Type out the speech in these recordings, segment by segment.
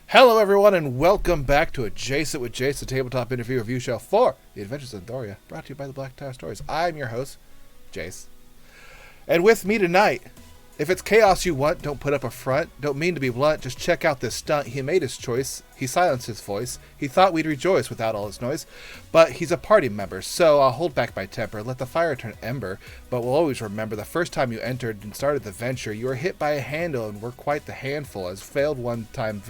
Hello everyone and welcome back to a Jace with Jace, the tabletop interview review show for The Adventures of Doria, brought to you by the Black Tower Stories. I'm your host, Jace. And with me tonight, if it's chaos you want, don't put up a front. Don't mean to be blunt, just check out this stunt. He made his choice. He silenced his voice. He thought we'd rejoice without all his noise. But he's a party member, so I'll hold back my temper, let the fire turn ember. But we'll always remember the first time you entered and started the venture, you were hit by a handle and were quite the handful, as a failed one-time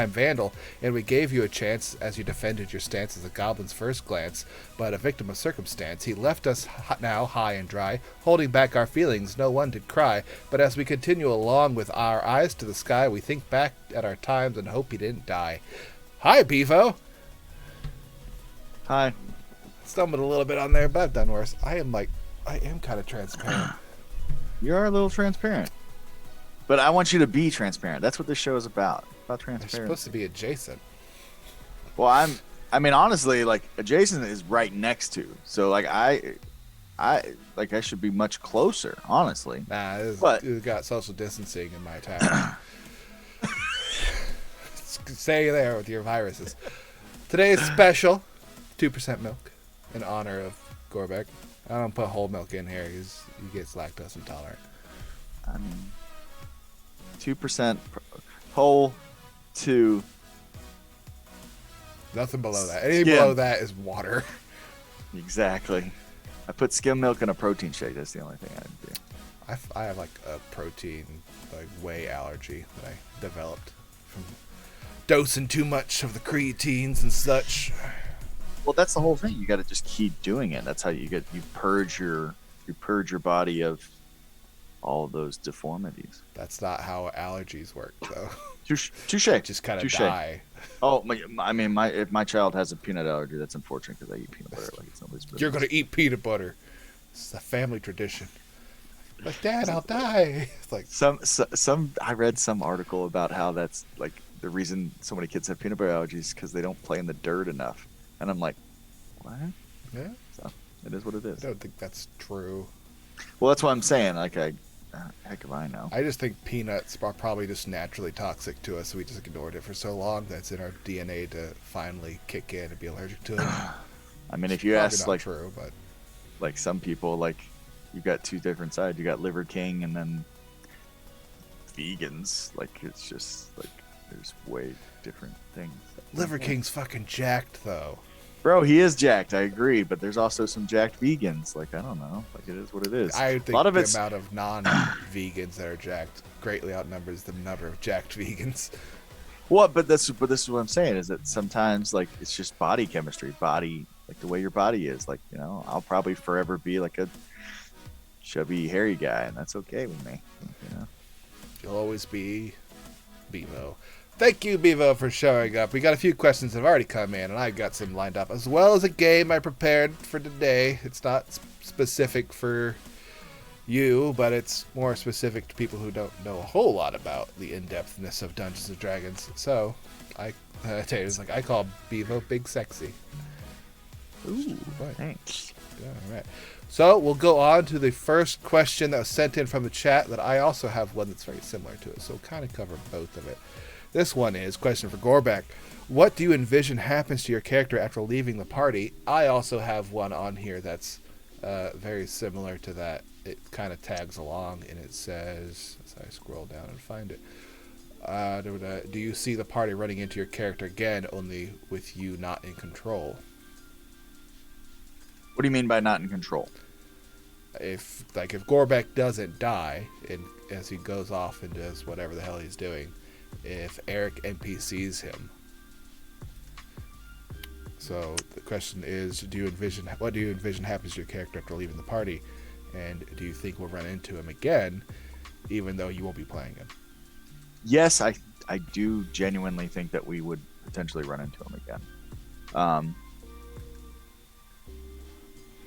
vandal, and we gave you a chance as you defended your stance as a goblin's first glance. But a victim of circumstance, he left us now high and dry, holding back our feelings, no one did cry. But as we continue along with our eyes to the sky, we think back at our times and hope he didn't die. Hi, Bevo. Hi. Stumbled a little bit on there, but I've done worse. I am kind of transparent. You are a little transparent. But I want you to be transparent. That's what this show is about. About transparency. You're supposed to be adjacent. Well, I mean, honestly, like, adjacent is right next to. So, like, I should be much closer, honestly. Nah, we've got social distancing in my town. Stay there with your viruses. Today's special, 2% milk, in honor of Gorbeck. I don't put whole milk in here. He gets lactose intolerant. I mean, 2% whole, 2. Nothing below that. Anything below that is water. Exactly. I put skim milk in a protein shake. That's the only thing I do. I have like a protein whey allergy that I developed from dosing too much of the creatines and such. Well, that's the whole thing. You got to just keep doing it. That's how you purge your body of all of those deformities. That's not how allergies work, though. Touche. Just kind of die. Oh, if my child has a peanut allergy, that's unfortunate because I eat peanut butter like it's nobody's business. You're gonna eat peanut butter. It's a family tradition. Like, Dad, I'll die. It's like some. I read some article about how that's like the reason so many kids have peanut butter allergies because they don't play in the dirt enough. And I'm like, what? Yeah. So it is what it is. I don't think that's true. Well, that's what I'm saying. Like, heck if I know. I just think peanuts are probably just naturally toxic to us. So we just ignored it for so long that's in our DNA to finally kick in and be allergic to it. I mean, if you ask, not like, true, but like some people, like, you've got two different sides. You got Liver King and then vegans. Like, it's just like there's way different things. Liver King's fucking jacked, though. Bro, he is jacked. I agree, but there's also some jacked vegans. Like, I don't know. Like, it is what it is. I think the amount of non-vegans that are jacked greatly outnumbers the number of jacked vegans. What? But this is what I'm saying is that sometimes, like, it's just body chemistry, like the way your body is. Like, you know, I'll probably forever be like a chubby, hairy guy, and that's okay with me. You know, you'll always be Bevo. Thank you, Bevo, for showing up. We got a few questions that have already come in, and I got some lined up, as well as a game I prepared for today. It's not specific for you, but it's more specific to people who don't know a whole lot about the in-depthness of Dungeons & Dragons. So, I tell you, it's like I call Bevo Big Sexy. Ooh, right. Thanks. All right. So, we'll go on to the first question that was sent in from the chat, that I also have one that's very similar to it, so we'll kind of cover both of it. This one is question for Gorback. What do you envision happens to your character after leaving the party? I also have one on here that's very similar to that. It kind of tags along, and it says, as I scroll down and find it, do you see the party running into your character again, only with you not in control? What do you mean by not in control? If Gorback doesn't die, and as he goes off and does whatever the hell he's doing, if Eric NPCs him. So the question is, what do you envision happens to your character after leaving the party, and do you think we'll run into him again, even though you won't be playing him? Yes, I do genuinely think that we would potentially run into him again.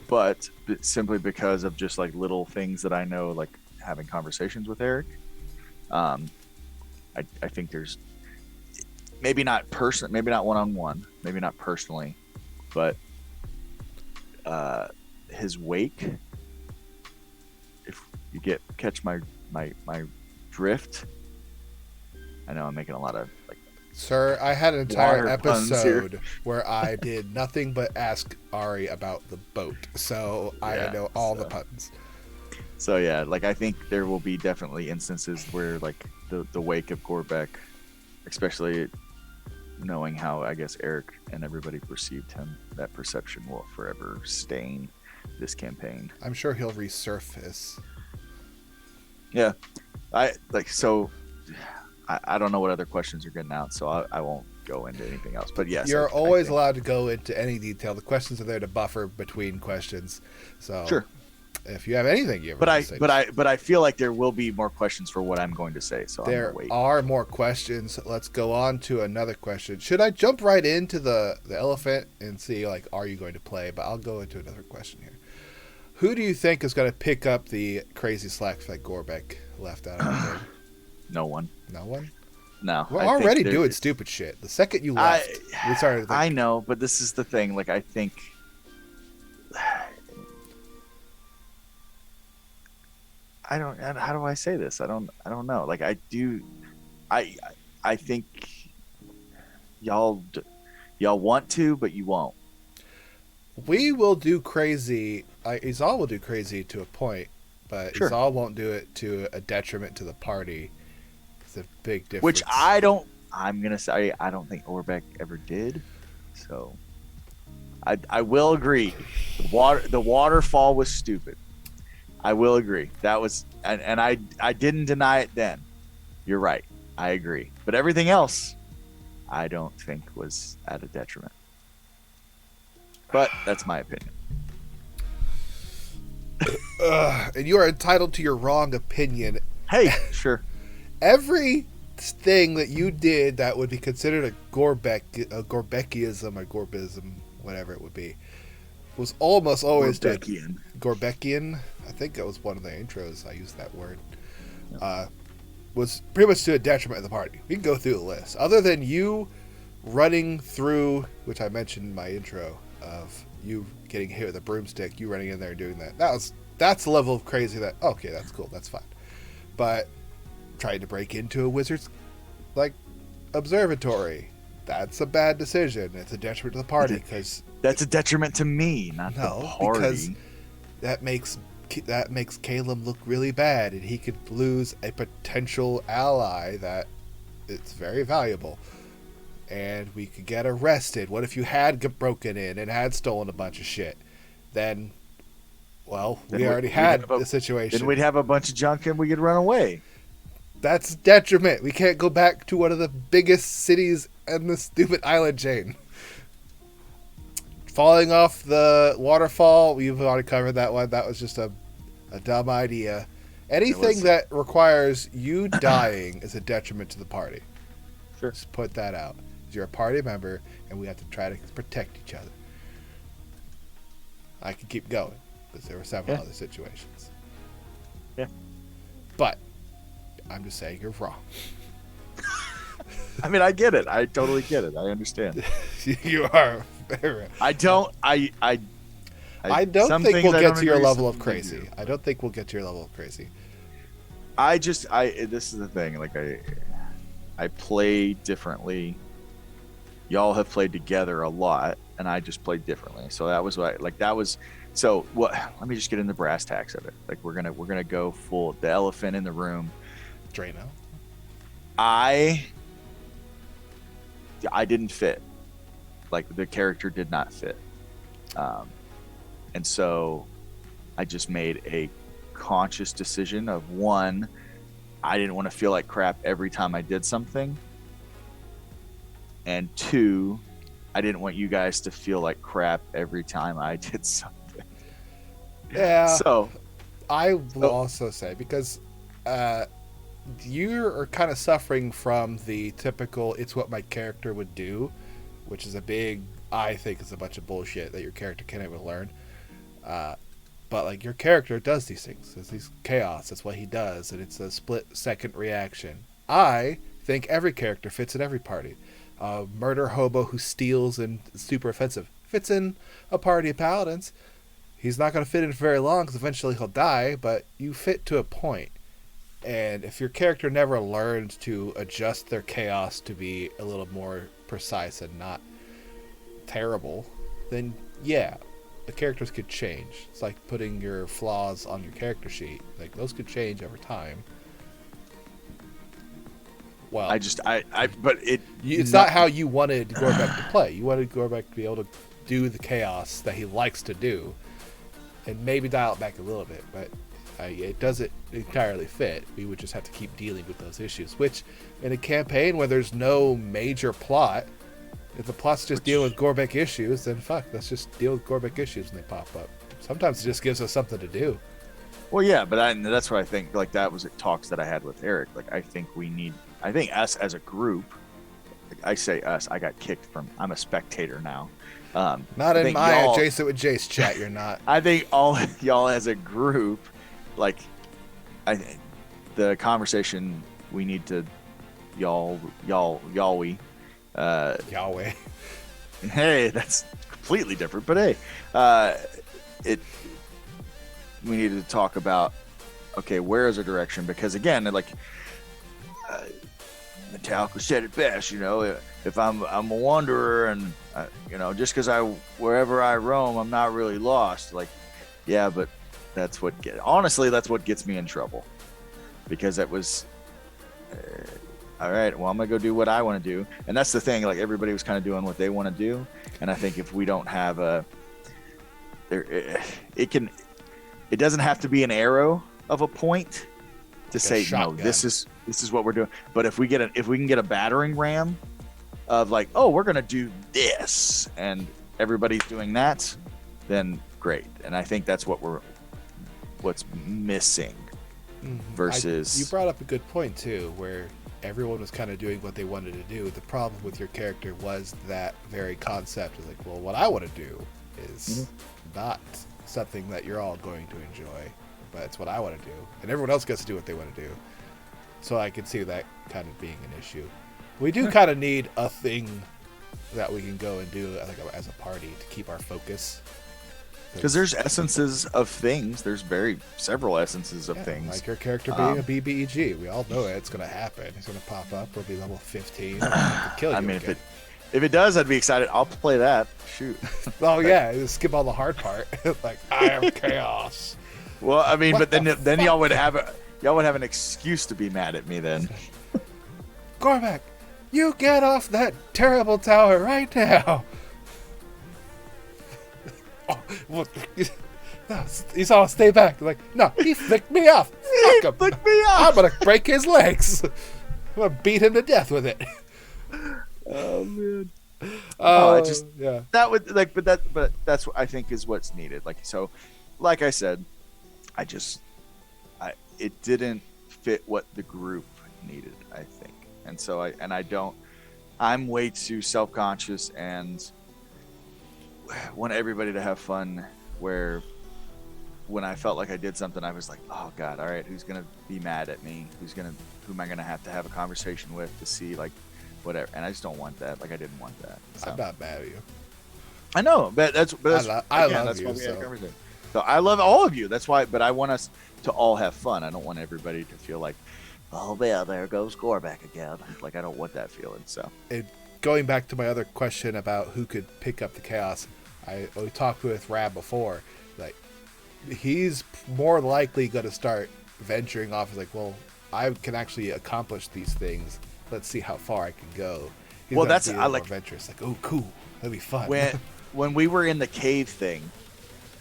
But simply because of just like little things that I know, like having conversations with Eric, I think there's maybe not one-on-one, maybe not personally, but his wake. If you catch my drift, I know I'm making a lot of like. Sir, I had an entire episode here where I did nothing but ask Ari about the boat, so I know all the puns. So yeah, like I think there will be definitely instances where like the wake of Gorback, especially knowing how I guess Eric and everybody perceived him, that perception will forever stain this campaign. I'm sure he'll resurface. Yeah, I don't know what other questions are getting out, so I won't go into anything else. But yes, you're always allowed to go into any detail. The questions are there to buffer between questions. So sure. If you have anything you ever want to say, but I feel like there will be more questions for what I'm going to say. So there are more questions. Let's go on to another question. Should I jump right into the elephant and see like, are you going to play? But I'll go into another question here. Who do you think is going to pick up the crazy slack that Gorback left out of there? No one. No one? No. We're already doing stupid shit. The second you left, we started. Like, I know, but this is the thing. Like, I think. How do I say this? I don't know. Like, I do. I think y'all want to, but you won't. We will do crazy. Izal will do crazy to a point, but sure. Izal won't do it to a detriment to the party. It's a big difference. Which I'm gonna say I don't think Orbeck ever did. So I will agree. The waterfall was stupid. I will agree. That was and I didn't deny it then. You're right. I agree. But everything else, I don't think was at a detriment. But that's my opinion. And you are entitled to your wrong opinion. Hey, sure. Every thing that you did that would be considered a Gorbeckiism or Gorbism, whatever it would be, was almost always Gorbeckian. I think that was one of the intros. I used that word. Was pretty much to a detriment of the party. We can go through the list. Other than you running through, which I mentioned in my intro, of you getting hit with a broomstick, you running in there and doing that. That's the level of crazy that, okay, that's cool, that's fine. But trying to break into a wizard's observatory, that's a bad decision. It's a detriment to the party because that's a detriment to me, not the party. Because that makes Caleb look really bad, and he could lose a potential ally that it's very valuable, and we could get arrested. What if you had broken in and had stolen a bunch of shit? Then we already had the situation. Then we'd have a bunch of junk and we could run away. That's detriment. We can't go back to one of the biggest cities in the stupid island chain. Falling off the waterfall, we've already covered that one. That was just a dumb idea. Anything that requires you dying is a detriment to the party. Sure. Just put that out. You're a party member, and we have to try to protect each other. I could keep going, because there were several other situations. Yeah. But I'm just saying you're wrong. I mean, I get it. I totally get it. I understand. You are very right. I don't think we'll get to your level of crazy. I don't think we'll get to your level of crazy. This is the thing. Like, I play differently. Y'all have played together a lot, and I just played differently. So that was what, so what? Let me just get in the brass tacks of it. Like, we're gonna go full the elephant in the room. Drano. I didn't fit. Like, the character did not fit. And so I just made a conscious decision of, one, I didn't want to feel like crap every time I did something. And two, I didn't want you guys to feel like crap every time I did something. Yeah. So I will also say, because you are kind of suffering from the typical it's what my character would do, which is I think is a bunch of bullshit that your character can't even learn. But like, your character does these things. It's these chaos. That's what he does, and it's a split-second reaction. I think every character fits in every party. Murder hobo who steals and is super offensive fits in a party of paladins. He's not going to fit in for very long because eventually he'll die, but you fit to a point. And if your character never learned to adjust their chaos to be a little more precise and not terrible, then yeah, the characters could change. It's like putting your flaws on your character sheet. Like, those could change over time. Well, it's not how you wanted Gorbek to play. You wanted Gorbek to be able to do the chaos that he likes to do, and maybe dial it back a little bit. But it doesn't entirely fit. We would just have to keep dealing with those issues. Which, in a campaign where there's no major plot, if the plot's just dealing with Gorbek issues, then fuck, let's just deal with Gorbek issues when they pop up. Sometimes it just gives us something to do. Well, yeah, but that's what I think. Like, that was talks that I had with Eric. Like, I think us as a group, like, I say us, I got kicked from, I'm a spectator now. Not in my Jace with Jace chat, you're not. I think all y'all as a group, like, the conversation we need to, Yahweh. Hey, that's completely different, but hey, we need to talk about, okay, where is our direction? Because again, like, Metallica said it best, if I'm a wanderer and just because wherever I roam, I'm not really lost. Like, yeah, but that's what gets me in trouble, because it was all right, well, I'm gonna go do what I want to do. And that's the thing, like, everybody was kind of doing what they want to do, and I think if we don't have it doesn't have to be an arrow of a point to say, no, this is what we're doing. But if we can get a battering ram, of like, oh, we're gonna do this, and everybody's doing that, then great. And I think that's what's missing. Versus, you brought up a good point too, where everyone was kind of doing what they wanted to do. The problem with your character was that very concept is like, well, what I want to do is not something that you're all going to enjoy, but it's what I want to do, and everyone else gets to do what they want to do. So I can see that kind of being an issue. We do kind of need a thing that we can go and do as a party to keep our focus. Because there's essences of things. There's several essences of things. Like your character being a BBEG. We all know it's going to happen. He's going to pop up. We'll be level 15. Kill you I mean, again. if it does, I'd be excited. I'll play that. Shoot. Oh, yeah. Just skip all the hard part. Like, I am chaos. Well, I mean, What but then the y'all would have an excuse to be mad at me then. Gorback, you get off that terrible tower right now. Oh, well, he's all stay back. Like, no, he flicked me off. Fuck him. Flicked me off. I'm gonna break his legs. I'm gonna beat him to death with it. Oh man. Yeah. That would but that's what I think is what's needed. Like so, like I said, it didn't fit what the group needed. I think, and so I'm way too self-conscious and want everybody to have fun, where when I felt like I did something, I was like, oh god, all right, who's gonna be mad at me, who am I gonna have to have a conversation with to see, like, whatever. And I just don't want that. Like, I didn't want that, so. I'm not mad at you. I know, but that's I love that's you, why we had a so. conversation. So I love all of you, that's why, but I want us to all have fun. I don't want everybody to feel like, oh man, there goes Gorback again. Like, I don't want that feeling. So Going back to my other question about who could pick up the chaos, we talked with Rab before. Like, he's more likely going to start venturing off. He's like, well, I can actually accomplish these things. Let's see how far I can go. He's well, gonna that's be I more like adventurous. Like, oh, cool, that'd be fun. when we were in the cave thing,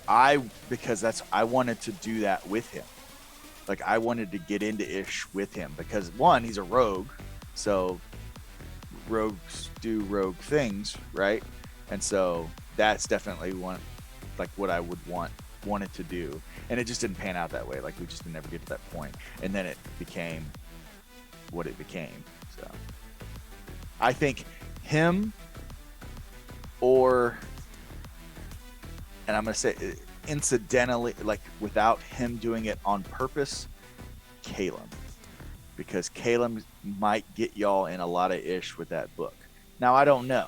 I wanted to do that with him. Like, I wanted to get into Ish with him because, one, he's a rogue, so rogues do rogue things, right? And so that's definitely what I would wanted to do, and it just didn't pan out that way. Like, we just didn't ever get to that point, and then it became what it became. So I think him, and I'm gonna say incidentally, like without him doing it on purpose, Caleb, because Caleb might get y'all in a lot of ish with that book. Now, I don't know.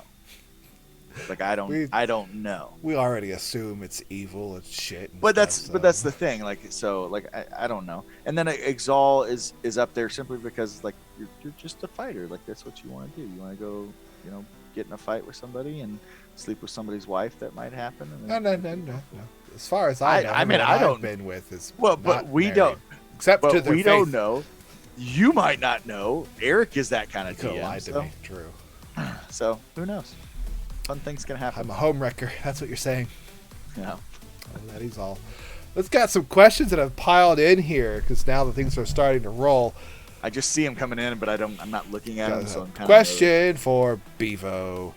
Like, I don't know. We already assume it's evil and shit. And But stuff, that's the thing. Like, so, like, I don't know. And then Exal is up there simply because, like, you're just a fighter. Like, that's what you want to do. You want to go, get in a fight with somebody and sleep with somebody's wife. That might happen. And No. As far as I know, I've been with is but we married, don't. Except But to their we faith. don't know. You might not know. Eric is that kind of Could have DM. lied to me. True. So who knows? Fun things can happen. I'm a home wrecker. That's what you're saying. Yeah. Oh, that is all. Let's got some questions that have piled in here because now the things are starting to roll. I just see him coming in, but I'm not looking at him. So I'm kind Question for Bevo.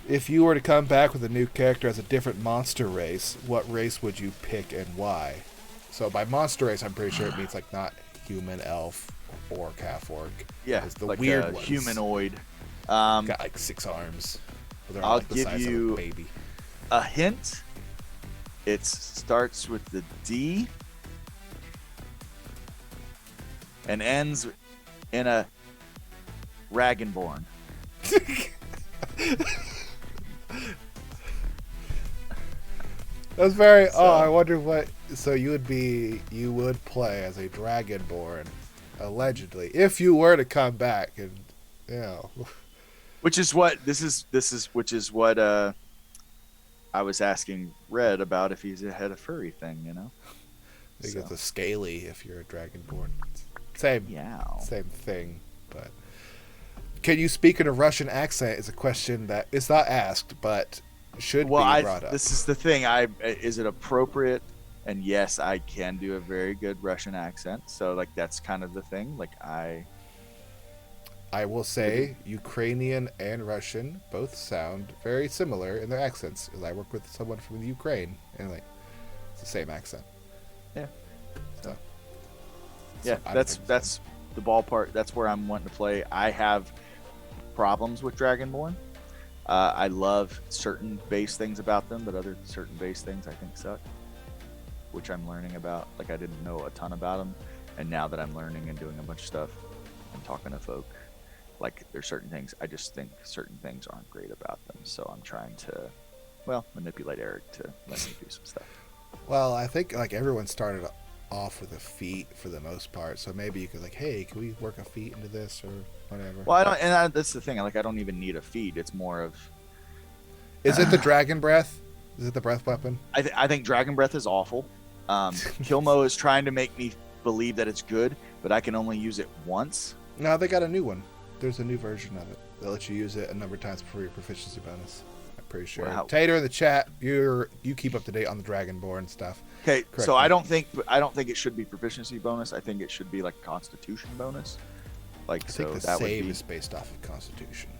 If you were to come back with a new character as a different monster race, what race would you pick and why? So by monster race, I'm pretty sure it means like not human, elf, or half orc. Yeah, it's the like weird a ones. humanoid. Got like 6 arms. They're I'll like the give size you of a baby. a hint. It starts with the D and ends in a Dragonborn. That's very. I wonder what. So you would play as a Dragonborn, allegedly, if you were to come back, and which is what I was asking Red about, if he's had a furry thing, I think it's a scaly if you're a Dragonborn. Same thing, but can you speak in a Russian accent? Is a question that is not asked, but should be brought up. This is the thing. Is it appropriate? And yes, I can do a very good Russian accent. So, like, that's kind of the thing. Like, I will say Ukrainian and Russian both sound very similar in their accents. Because I work with someone from the Ukraine, and like it's the same accent. Yeah. So Yeah, that's the ballpark. That's where I'm wanting to play. I have problems with Dragonborn. I love certain base things about them, but other certain base things I think suck, which I'm learning about. Like, I didn't know a ton about them, and now that I'm learning and doing a bunch of stuff and talking to folk, like, there's certain things, I just think certain things aren't great about them. So I'm trying to, well, manipulate Eric to let me do some stuff. Well, I think like everyone started off with a feat for the most part, so maybe you could like, hey, can we work a feat into this or whatever? Well, I don't, and that's the thing. Like, I don't even need a feed. It's more of. Is it the dragon breath? Is it the breath weapon? I think Dragon Breath is awful. Kilmo is trying to make me believe that it's good, but I can only use it once. No, they got a new one. There's a new version of it that lets you use it a number of times before your proficiency bonus. I'm pretty sure. Wow. Tater in the chat, you keep up to date on the Dragonborn stuff. Okay, Correct so me. I don't think it should be proficiency bonus. I think it should be like Constitution bonus. Like, I think so the that would save be. is based off of Constitution.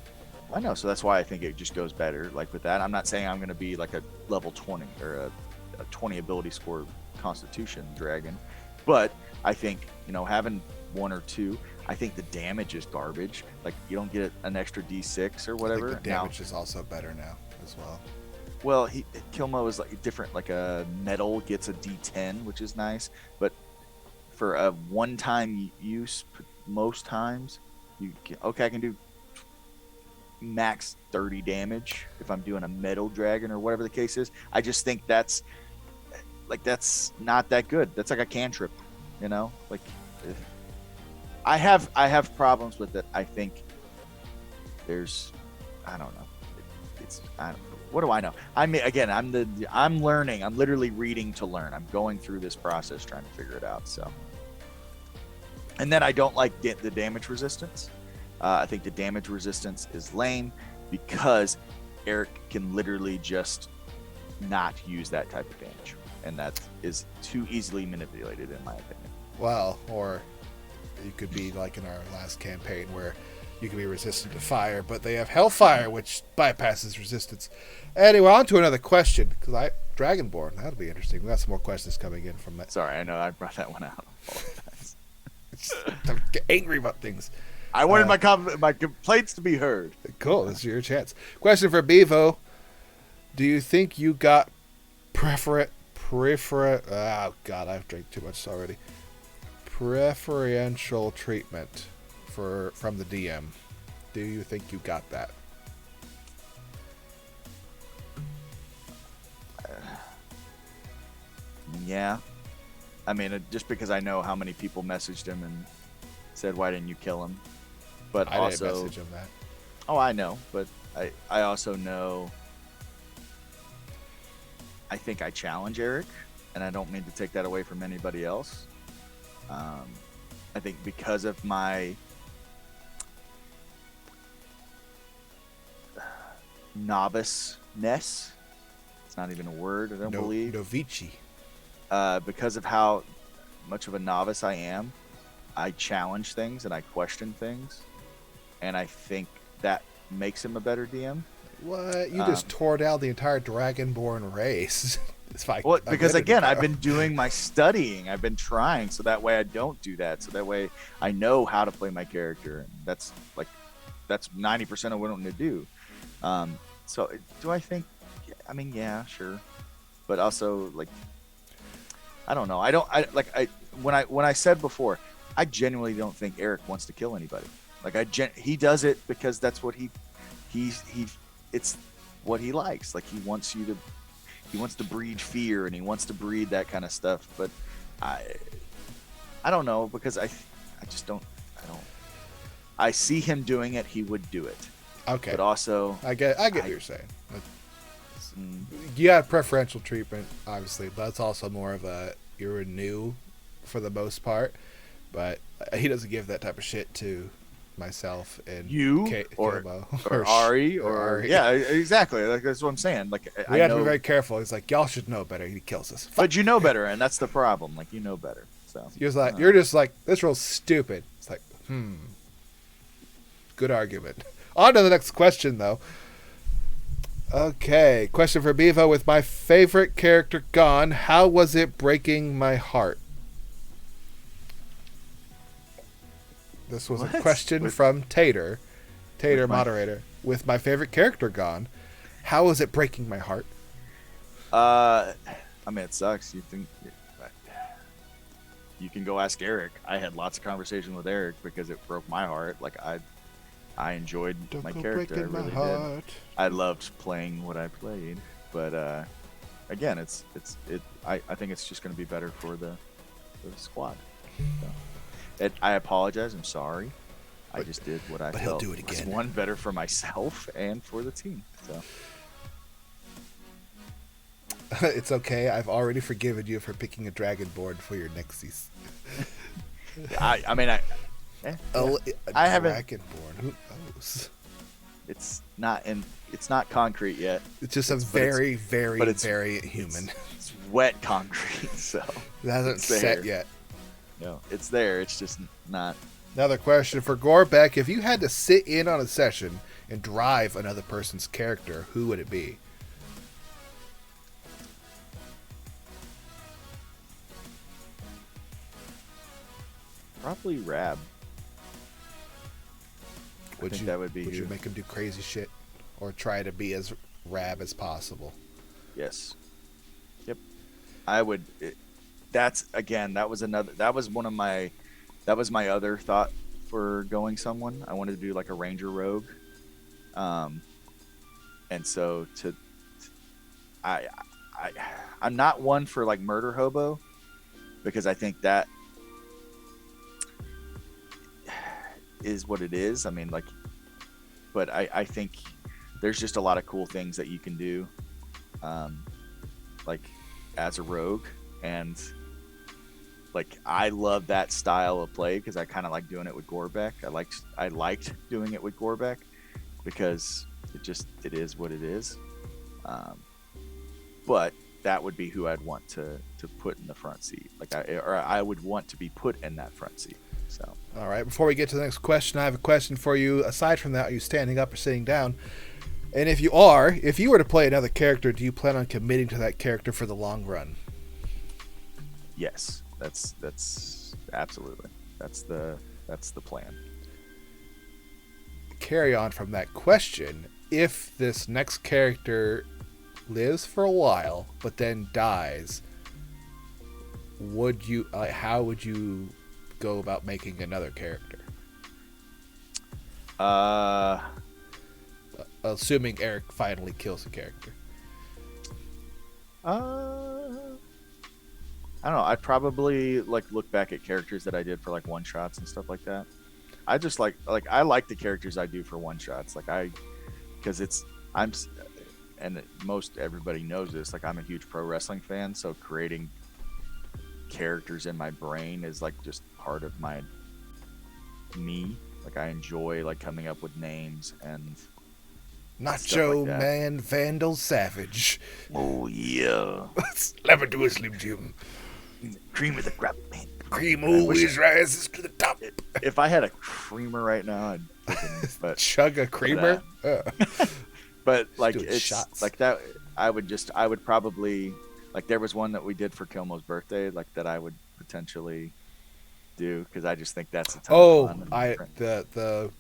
I know, so that's why I think it just goes better. Like with that, I'm not saying I'm going to be like a level 20 or a 20 ability score Constitution dragon, but I think having one or two. I think the damage is garbage. Like, you don't get an extra D6 or whatever. I think the damage is also better now as well. Well, Kilmo is like different. Like a metal gets a D10, which is nice, but for a one-time use, most times I can do max 30 damage if I'm doing a metal dragon or whatever the case is. I just think that's not that good. That's like a cantrip, like. I have problems with it. I think I don't know. What do I know? I'm learning. I'm literally reading to learn. I'm going through this process trying to figure it out. So, and then I don't like the damage resistance. I think the damage resistance is lame because Eric can literally just not use that type of damage, and that is too easily manipulated in my opinion. Well, or you could be like in our last campaign where you can be resistant to fire, but they have Hellfire, which bypasses resistance. Anyway, on to another question, because Dragonborn, that'll be interesting. We got some more questions coming in from that. Sorry, I know I brought that one out. Don't get angry about things. I wanted my complaints to be heard. Cool, this is your chance. Question for Bevo. Do you think you got oh God, I've drank too much already. Preferential treatment from the DM. Do you think you got that? Yeah. I mean, just because I know how many people messaged him and said, "Why didn't you kill him?" But I also, didn't message him that. Oh, I know, but I also know. I think I challenge Eric, and I don't mean to take that away from anybody else. I think because of my noviceness, it's not even a word, I don't believe. Novici. Because of how much of a novice I am, I challenge things and I question things, and I think that makes him a better DM. What? You just tore down the entire Dragonborn race. It's fine. Well, because again, I've been doing my studying. I've been trying, so that way I don't do that. So that way I know how to play my character, and that's 90% of what I'm going to do. So do I think? I mean, yeah, sure, but also like, I don't know. When I said before, I genuinely don't think Eric wants to kill anybody. Like he does it because that's what it's what he likes. Like he wants to breed fear, and he wants to breed that kind of stuff. But I don't know, because I see him doing it. He would do it. Okay. But also, I get what you're saying. You got preferential treatment, obviously, but it's also more of you're new for the most part. But he doesn't give that type of shit to myself and you or Kilbo, or Ari or Ari. Yeah, exactly. Like, that's what I'm saying. Like, we have to be very careful. He's like, y'all should know better. He kills us. But you know better, and that's the problem. Like, you know better. So you're just like, this role's stupid. It's like, Good argument. On to the next question, though. Okay, question for Bevo. With my favorite character gone, how was it breaking my heart? This was What? a question from Tater With my- moderator. With my favorite character gone, how was it breaking my heart? I mean, it sucks. You can go ask Eric. I had lots of conversation with Eric because it broke my heart. Like I enjoyed Don't my go character. I breaking my really heart. did. I loved playing what I played, but again, I think it's just going to be better for the squad. So, I apologize. I'm sorry. I just did what I but he'll felt do it was again. one better for myself and for the team. So. It's okay. I've already forgiven you for picking a dragon board for your Nexus. I mean, A I haven't- dragon board. Who knows? it's not concrete yet. It's just a But very, very, but it's- very human. It's wet concrete, so It hasn't it's set there. yet. no, it's there. It's just not. Another question for Gorbeck. If you had to sit in on a session and drive another person's character, who would it be? Probably Rab. Would think you, that would be would you who. make him do crazy shit? Or try to be as rab as possible? Yes. Yep. I would. That was my other thought for going someone. I wanted to do like a ranger rogue. And so I'm not one for like murder hobo because I think that is what it is. I mean, like, but I think there's just a lot of cool things that you can do, like as a rogue, and like I love that style of play because I kind of like doing it with Gorbeck. I liked doing it with Gorbeck because it is what it is. But that would be who I'd want to put in the front seat. Like I would want to be put in that front seat. So. All right. Before we get to the next question, I have a question for you. Aside from that, are you standing up or sitting down? And if you were to play another character, do you plan on committing to that character for the long run? Yes, that's absolutely that's the plan. Carry on from that question. If this next character lives for a while but then dies, how would you go about making another character? Assuming Eric finally kills a character. I don't know. I'd probably like look back at characters that I did for like one shots and stuff like that. I just like I like the characters I do for one shots. Most everybody knows this. Like I'm a huge pro wrestling fan, so creating characters in my brain is like just part of me. Like I enjoy like coming up with names and Nacho like that. Man Vandal Savage. oh yeah, Never do a Slim Jim. cream of the crop, man. Cream always rises to the top. If I had a creamer right now, I'd freaking, but Chug a creamer. but like doing it's shots. like that. I would probably like there was one that we did for Kilmo's birthday, like that I would potentially do because I just think that's a ton of fun. The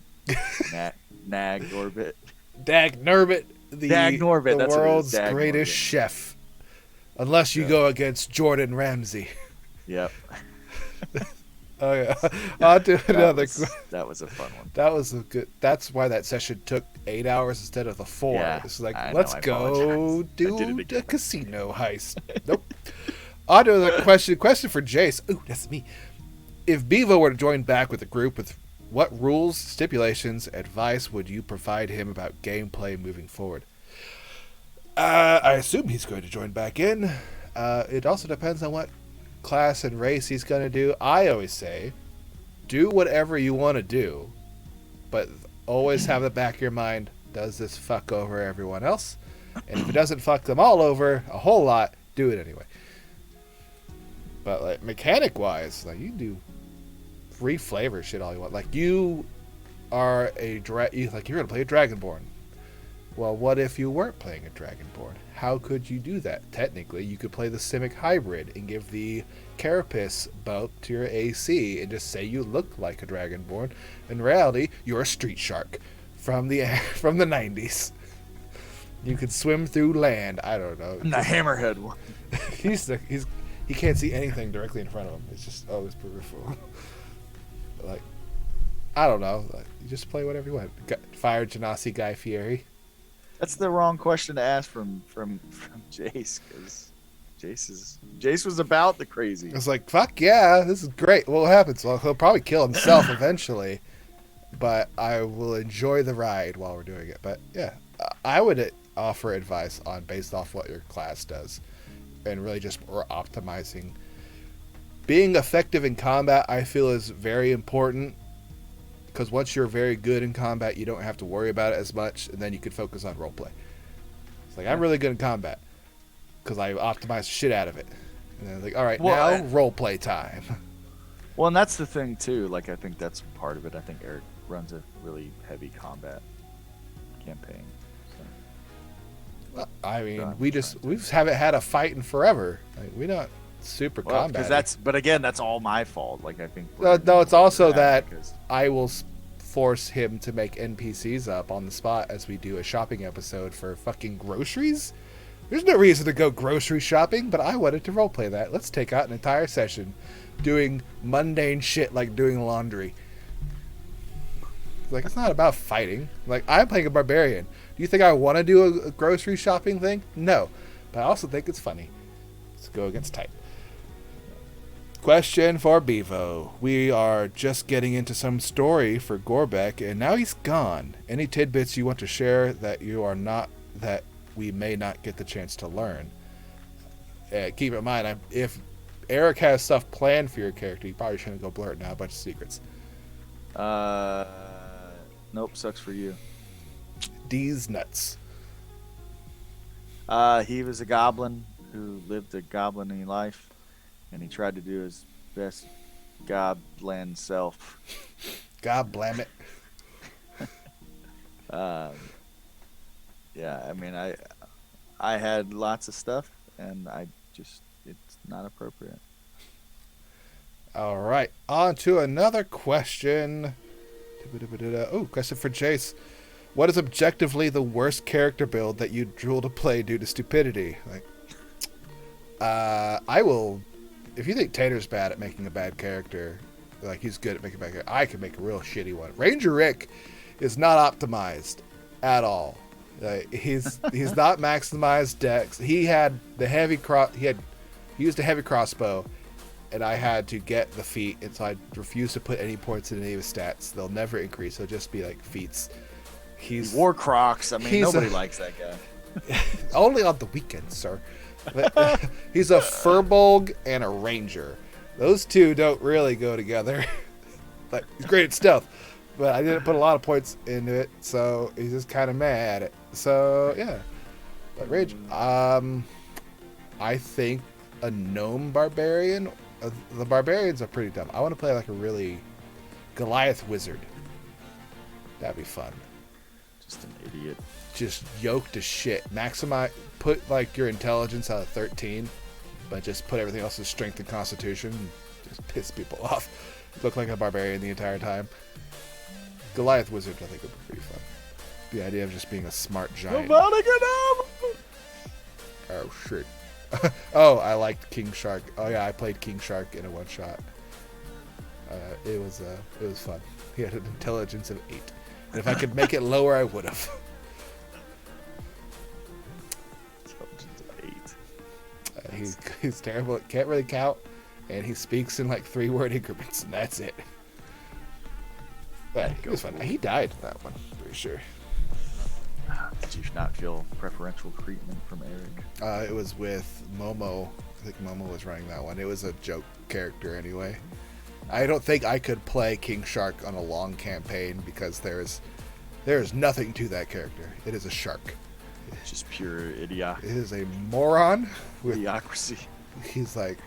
Nag Orbit. Dag Norbit, Dag Norbit, the that's what it is, world's Dag greatest Norbit. chef. Unless you go against Jordan Ramsay. Yep. Oh yeah. I'll do another. That was a fun one. That was a good. That's why that session took 8 hours instead of the 4. Yeah, It's like I know, let's I go apologize. I did it do the again. casino heist. Nope. On to the question. Question for Jace. Ooh, that's me. If Bevo were to join back with the group, with what rules, stipulations, advice would you provide him about gameplay moving forward? I assume he's going to join back in. It also depends on what class and race he's going to do. I always say, do whatever you want to do, but always have the back of your mind, does this fuck over everyone else? And if it doesn't fuck them all over a whole lot, do it anyway. But like mechanic wise, like you can do free flavor shit all you want. Like you are you're gonna play a Dragonborn. Well, what if you weren't playing a Dragonborn? How could you do that? Technically, you could play the Simic hybrid and give the Carapace bump to your AC and just say you look like a Dragonborn. In reality, you're a street shark from the 90s. You could swim through land. I don't know. The hammerhead one. He can't see anything directly in front of him. It's just always peripheral. Like, I don't know. Like, you just play whatever you want. Fire Genasi Guy Fieri. That's the wrong question to ask from Jace, because Jace was about the crazy. It's like, fuck yeah, this is great. What happens? Well, he'll probably kill himself eventually, but I will enjoy the ride while we're doing it. But yeah, I would offer advice on based off what your class does, and really just optimizing. Being effective in combat, I feel, is very important. Because once you're very good in combat, you don't have to worry about it as much, and then you can focus on roleplay. It's like, I'm really good in combat because I optimize the shit out of it. And then like, all right, now roleplay time. Well, and that's the thing too. Like, I think that's part of it. I think Eric runs a really heavy combat campaign. So. Well, I mean, we haven't had a fight in forever. Like, we not super combat. But again, that's all my fault. Like, I think. No, it's also that I will force him to make NPCs up on the spot as we do a shopping episode for fucking groceries. There's no reason to go grocery shopping, but I wanted to roleplay that. Let's take out an entire session doing mundane shit like doing laundry. Like, it's not about fighting. Like, I'm playing a barbarian. Do you think I want to do a grocery shopping thing? No. But I also think it's funny. Let's go against type. Question for Bevo. We are just getting into some story for Gorbek, and now he's gone. Any tidbits you want to share that we may not get the chance to learn? Keep in mind, if Eric has stuff planned for your character, you probably shouldn't go blurting out a bunch of secrets. Nope, sucks for you. D's nuts. He was a goblin who lived a goblin-y life. And he tried to do his best goblin self. God blam it. Yeah, I mean, I had lots of stuff, and it's not appropriate. All right, on to another question. Oh, question for Jace. What is objectively the worst character build that you drool to play due to stupidity? Like, I will. If you think Tater's bad at making a bad character, like he's good at making a bad character, I can make a real shitty one. Ranger Rick is not optimized at all. He's not maximized dex. He had the heavy he used a heavy crossbow, and I had to get the feat, and so I refuse to put any points in any of his stats. They'll never increase. They'll just be like feats. He wore Crocs. I mean, nobody likes that guy. Only on the weekends, sir. He's a Furbolg and a Ranger. Those two don't really go together. Like, he's great at stealth, but I didn't put a lot of points into it, so he's just kind of mad at it. So yeah, but Rage. I think a gnome barbarian. The barbarians are pretty dumb. I want to play like a really Goliath wizard. That'd be fun. Just an idiot. Just yoked to shit. Maximize. Put like your intelligence out of 13, but just put everything else in strength and constitution. And just piss people off. Look like a barbarian the entire time. Goliath wizard, I think, would be pretty fun. The idea of just being a smart giant. Oh shit. Oh, I liked King Shark. Oh yeah, I played King Shark in a one shot. It was fun. He had an intelligence of 8, and if I could make it lower, I would have. He's terrible. Can't really count, and he speaks in like 3-word increments, and that's it. But it was fun. He died in that one, pretty sure. Did you not feel preferential treatment from Eric? It was with Momo. I think Momo was running that one. It was a joke character anyway. I don't think I could play King Shark on a long campaign because there is nothing to that character. It is a shark. It's just pure idiot. It is a moron with idiocracy. He's like,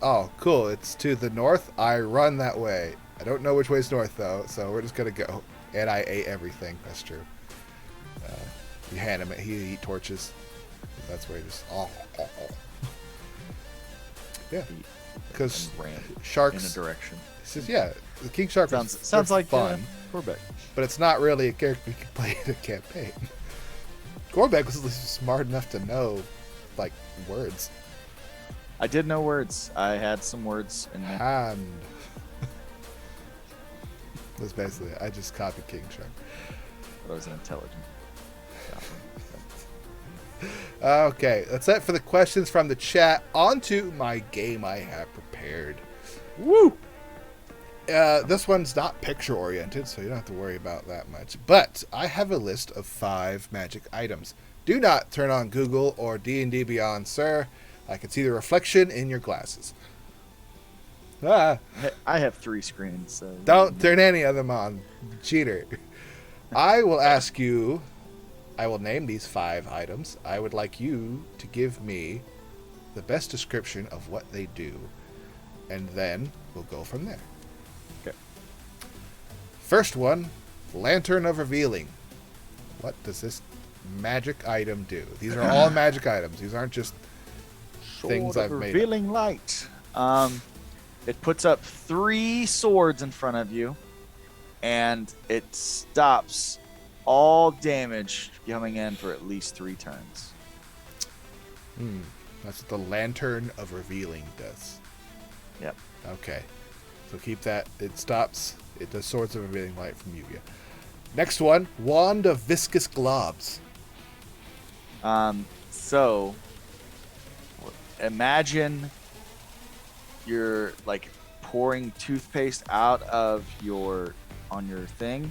oh, cool. It's to the north. I run that way. I don't know which way's north though, so we're just gonna go. And I ate everything. That's true. You hand him it. He'd eat torches. That's where he just... Yeah. Because sharks... In a direction. Says, yeah, the king shark sounds like fun. Gorbeck. But it's not really a character you can play in a campaign. Gorbeck was at least smart enough to know, like, words. I did know words. I had some words in there. Hand. That's basically it. I just copied King Shark. But I was intelligent. Okay, that's it for the questions from the chat. On to my game I have prepared. Woo! This one's not picture oriented, so you don't have to worry about that much. But I have a list of 5 magic items. Do not turn on Google or D&D Beyond, sir. I can see the reflection in your glasses. I have 3 screens, so... Don't turn any of them on, cheater. I will ask you... I will name these 5 items. I would like you to give me the best description of what they do. And then we'll go from there. Okay. First one, Lantern of Revealing. What does this magic item do? These are all magic items. These aren't just things I've made. Revealing light. It puts up 3 swords in front of you, and it stops all damage coming in for at least 3 turns. That's what the Lantern of Revealing does. Yep. Okay. So keep that. It stops. It does Swords of Revealing Light from Yugia. Next one, Wand of Viscous Globs. So imagine you're like pouring toothpaste out of on your thing,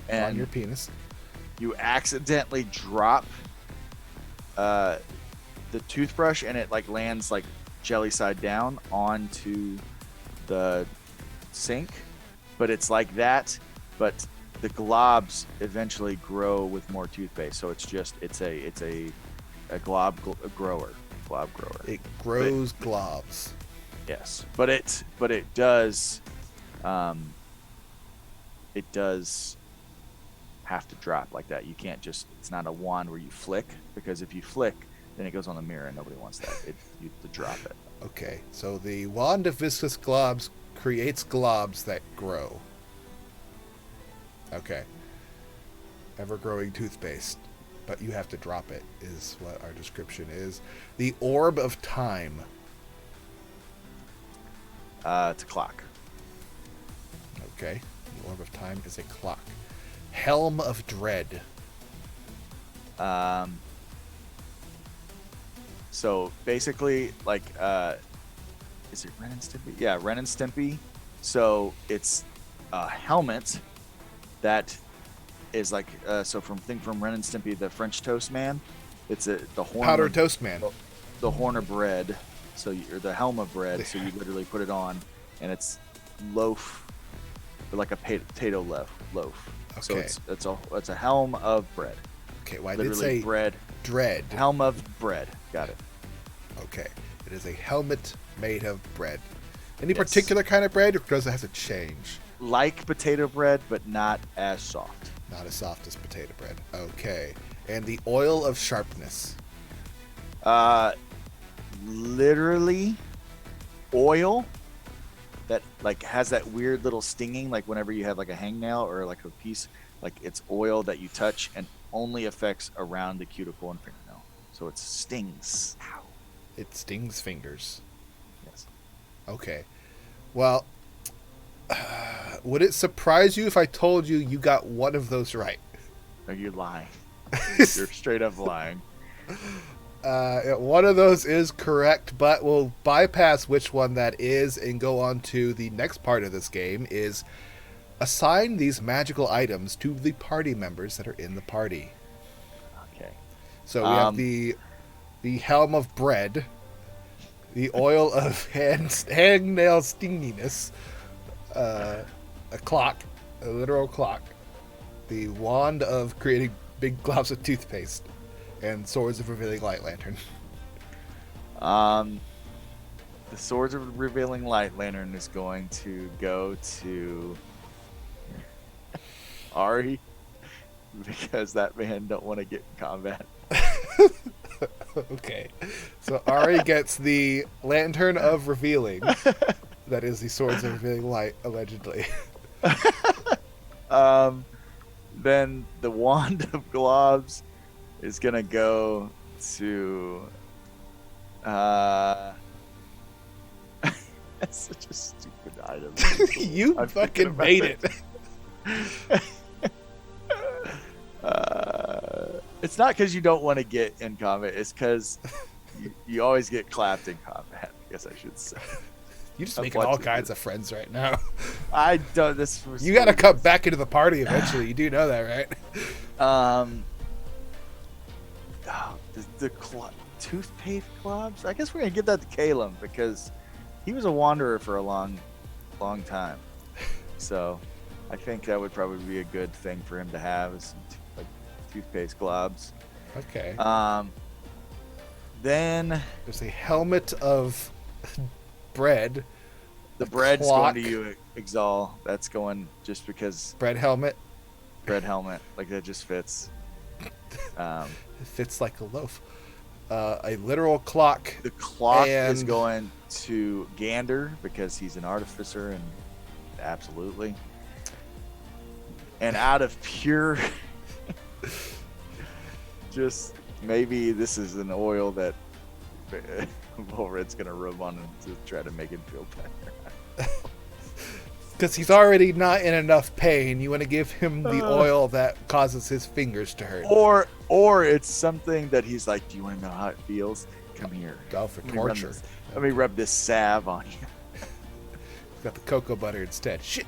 and on your penis. You accidentally drop the toothbrush, and it like lands like jelly side down onto the sink. But it's like that, but the globs eventually grow with more toothpaste. So it's a glob grower. It grows globs. Yes, but it does have to drop like that. You can't just, it's not a wand where you flick, because if you flick, then it goes on the mirror and nobody wants that. You have to drop it. Okay, so the Wand of Viscous Globs creates globs that grow. Okay. Ever-growing toothpaste, but you have to drop it, is what our description is. The Orb of Time. It's a clock. Okay. The Orb of Time is a clock. Helm of Dread. So basically, like, is it Ren and Stimpy? Yeah, Ren and Stimpy. So it's a helmet that is like, so from Ren and Stimpy, the French Toast Man. It's the horn. Powdered Toast Man. The horn of bread. So or the helm of bread. So you literally put it on, and it's loaf, like a potato loaf. Okay. So it's a helm of bread. Okay, well, I literally did say bread. Dread. Helm of bread. Got it. Okay. It is a helmet made of bread. Any particular kind of bread, or does it have to change? Like potato bread, but not as soft. Not as soft as potato bread. Okay. And the Oil of Sharpness. Literally oil that like has that weird little stinging, like whenever you have like a hangnail or like a piece, like it's oil that you touch and only affects around the cuticle and fingernail. So it stings. Ow. It stings fingers. Yes. Okay. Well, would it surprise you if I told you you got one of those right? No, you're lying. You're straight up lying. One of those is correct, but we'll bypass which one that is and go on to the next part of this game, is assign these magical items to the party members that are in the party. Okay. So we have the Helm of Bread, the Oil of Hangnail Stinginess, a clock, a literal clock, the Wand of Creating Big Globs of Toothpaste, and Swords of Revealing Light Lantern. The Swords of Revealing Light Lantern is going to go to Ari, because that man don't want to get in combat. Okay. So Ari gets the Lantern of Revealing. That is the Swords of Revealing Light, allegedly. Then the Wand of Globs is gonna go to. That's such a stupid item. You I'm fucking thinking made about it. It's not because you don't want to get in combat. It's because you always get clapped in combat. I guess I should say. You're just making all kinds of friends right now. I don't. This was. You got to come back into the party eventually. You do know that, right? The toothpaste globs. I guess we're gonna give that to Caleb because he was a wanderer for a long time. So, I think that would probably be a good thing for him to have is some toothpaste globs. Okay. Then there's a helmet of bread. The bread's clock. going to you, Exal. That's going just because. Bread helmet. Bread helmet, like that just fits. It fits like a loaf. A literal clock. The clock is going to Gander because he's an artificer and absolutely. And out of pure, just maybe this is an oil that Volred's gonna rub on him to try to make him feel better. Because he's already not in enough pain. You want to give him the oil that causes his fingers to hurt. Or it's something that he's like, do you want to know how it feels? Come here. Go for torture. Let me rub this salve on you. Got the cocoa butter instead. Shit.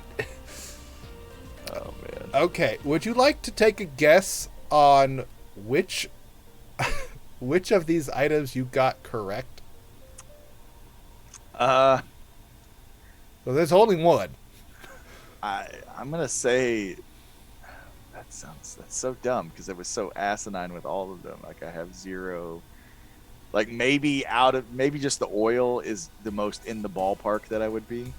Oh, man. Okay. Would you like to take a guess on which of these items you got correct? So there's only one. I'm gonna say that's so dumb because it was so asinine with all of them. Like I have zero. Like maybe just the oil is the most in the ballpark that I would be.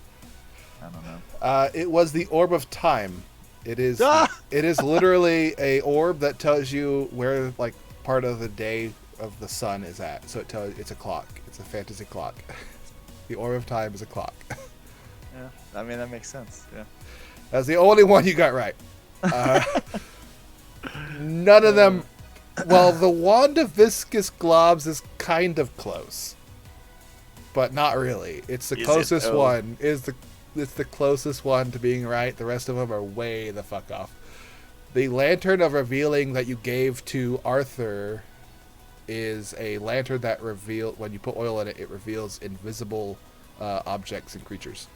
I don't know. It was the Orb of Time. It is. It is literally a orb that tells you where like part of the day of the sun is at. So it tells it's a clock. It's a fantasy clock. The Orb of Time is a clock. Yeah, I mean that makes sense. Yeah, that's the only one you got right. None of them. Well, the Wand of Viscous Globs is kind of close, but not really. It's the closest one. It's the closest one to being right. The rest of them are way the fuck off. The Lantern of Revealing that you gave to Arthur is a lantern that when you put oil in it, it reveals invisible objects and creatures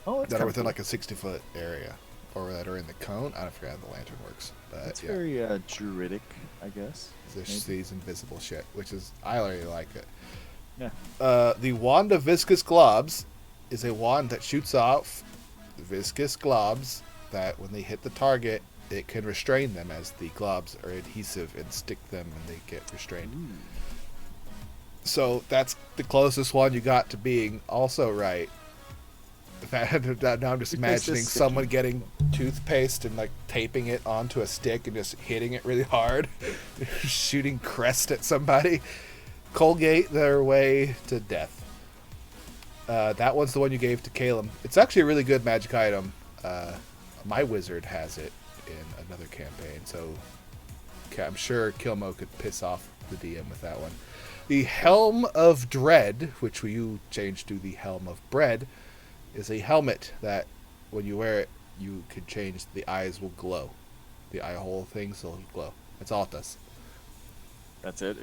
that are within like a 60-foot area, or that are in the cone. I don't forget how the lantern works. But that's very druidic, I guess. There's these invisible shit, which is I really like it. Yeah. The Wand of Viscous Globs is a wand that shoots off viscous globs that when they hit the target, it can restrain them as the globs are adhesive and stick them and they get restrained. Ooh. So that's the closest one you got to being also right. Now I'm just imagining someone getting toothpaste and like taping it onto a stick and just hitting it really hard, shooting crest at somebody. Colgate their way to death. That one's the one you gave to Caleb. It's actually a really good magic item. My wizard has it in another campaign, so I'm sure Kilmo could piss off the DM with that one. The Helm of Dread, which you changed to the Helm of Bread, is a helmet that when you wear it, you can change. The eyes will glow. The eye hole things will glow. That's all it does. That's it?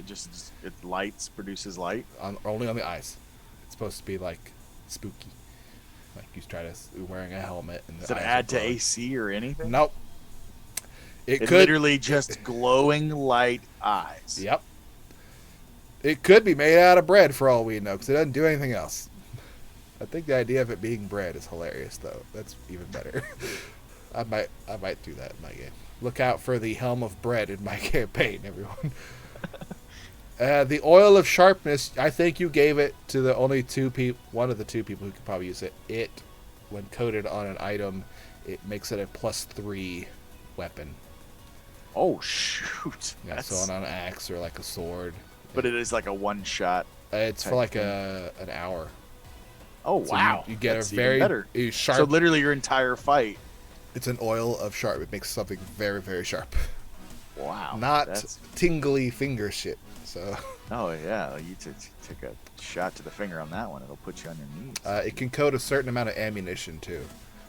It lights, produces light? Only on the eyes. It's supposed to be like spooky. Like you try to wearing a helmet. And does it add to AC or anything? Nope. It's literally just glowing light eyes. Yep. It could be made out of bread for all we know, because it doesn't do anything else. I think the idea of it being bread is hilarious, though. That's even better. I might do that in my game. Look out for the Helm of Bread in my campaign, everyone. The Oil of Sharpness, I think you gave it to the only one of the two people who could probably use it. It, when coated on an item, it makes it a +3 weapon. Oh shoot! Yeah, so on an axe or like a sword. But it is like a one-shot. It's for like an hour. Oh So wow! You get That's a very even better. sharp. So literally your entire fight. It's an oil of sharp. It makes something very, very sharp. Wow. Not tingly finger shit. So. Oh yeah, you take a shot to the finger on that one. It'll put you on your knees. It can coat a certain amount of ammunition too.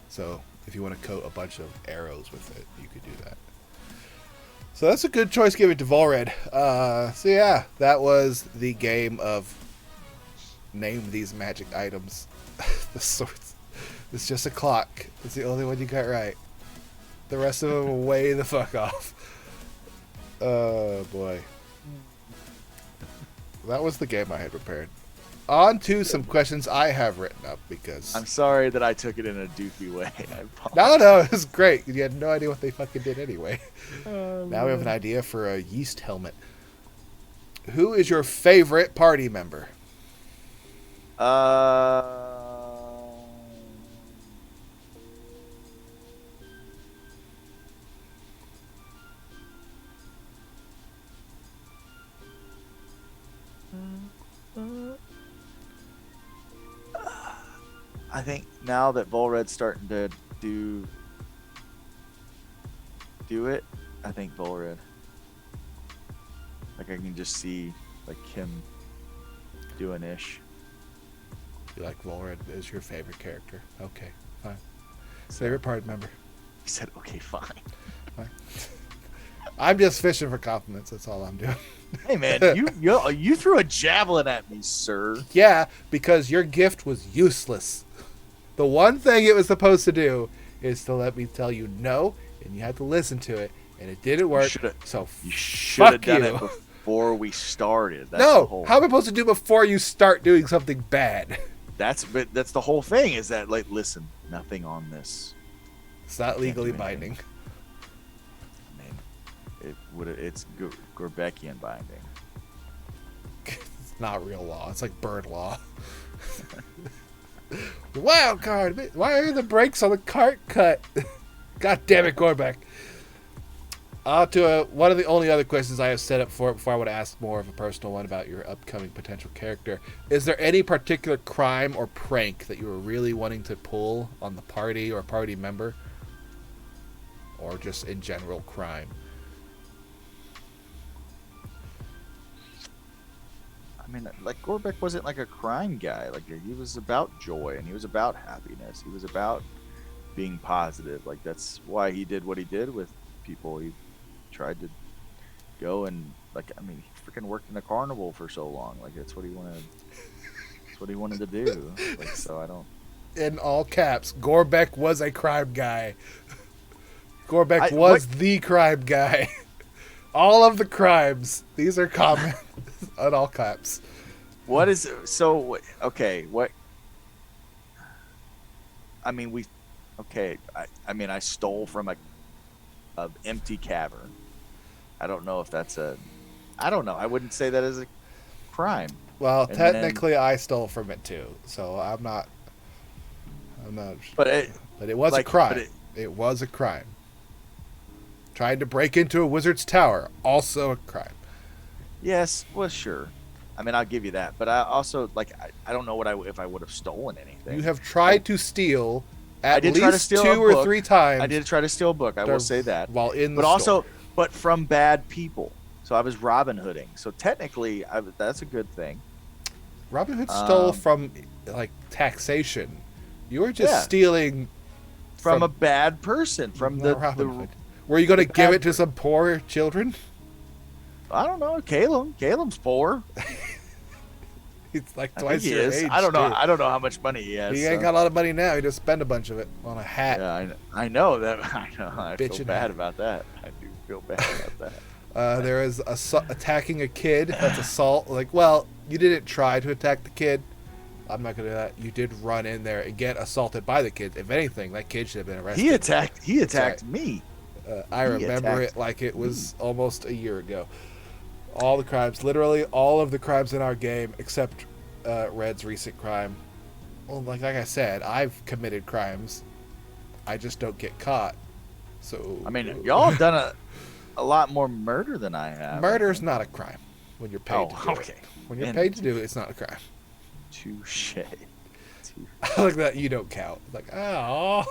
So if you want to coat a bunch of arrows with it, you could do that. So that's a good choice giving to Volred. So yeah, that was the game of name these magic items. The swords. It's just a clock. It's the only one you got right. The rest of them are way the fuck off. Oh boy. That was the game I had prepared. On to some questions I have written up because... I'm sorry that I took it in a doofy way. No, it was great. You had no idea what they fucking did anyway. Now we have an idea for a yeast helmet. Who is your favorite party member? I think now that Volred's starting to do it, I think Volred. Like I can just see like him doing ish. You like Volred as your favorite character? Okay, fine. Favorite party member? He said, "Okay, fine." Fine. I'm just fishing for compliments. That's all I'm doing. Hey man, you threw a javelin at me, sir. Yeah, because your gift was useless. The one thing it was supposed to do is to let me tell you no, and you had to listen to it, and it didn't work. So you should have done it before we started. That's no, how am I supposed to do before you start doing something bad? That's the whole thing. Is that like, listen, nothing on this. It's not legally binding. I mean, it's Gorbekian binding. It's not real law. It's like bird law. Wild card. Why are the brakes on the cart cut? God damn it, Gorbeck. To one of the only other questions I have set up for it before I want to ask more of a personal one about your upcoming potential character. Is there any particular crime or prank that you were really wanting to pull on the party or party member? Or just in general crime? I mean, like Gorbeck wasn't like a crime guy. Like he was about joy and he was about happiness. He was about being positive. Like that's why he did what he did with people. He tried to go and like I mean, he freaking worked in a carnival for so long. Like that's what he wanted. That's what he wanted to do. Like so, I don't. In all caps, Gorbeck was a crime guy. Gorbeck was the crime guy. All of the crimes. These are common. In all caps. What is so? Okay, what? I mean, I mean, I stole from a empty cavern. I don't know if that's I don't know. I wouldn't say that as a crime. Well, and technically, I stole from it too. So I'm not. But it was a crime. It was a crime. Trying to break into a wizard's tower, also a crime. Yes, well, sure. I mean, I'll give you that. But I also, like, I don't know if I would have stolen anything. You have tried to steal at least 2 or 3 times. I did try to steal a book. I will say that. While in the store. But from bad people. So I was Robin Hooding. So technically, that's a good thing. Robin Hood stole from, like, taxation. You were just stealing from a bad person. From the Robin Hood. Were you going to give it to some poor children? I don't know. Caleb's poor. He's like twice your age. I don't know. I don't know how much money he has. He ain't got a lot of money now. He just spent a bunch of it on a hat. Yeah, I know that. I know. I feel bad about that. I do feel bad about that. There is attacking a kid. That's assault. Like, well, you didn't try to attack the kid. I'm not gonna do that. You did run in there and get assaulted by the kid. If anything, that kid should have been arrested. He attacked me. I remember it like it was almost a year ago. All the crimes, literally all of the crimes in our game, except Red's recent crime. Well, like I said, I've committed crimes. I just don't get caught. So I mean, y'all have done a lot more murder than I have. murder's not a crime when you're paid to do okay. it. When you're paid to do it, it's not a crime. Touche. I like that you don't count. It's like, oh.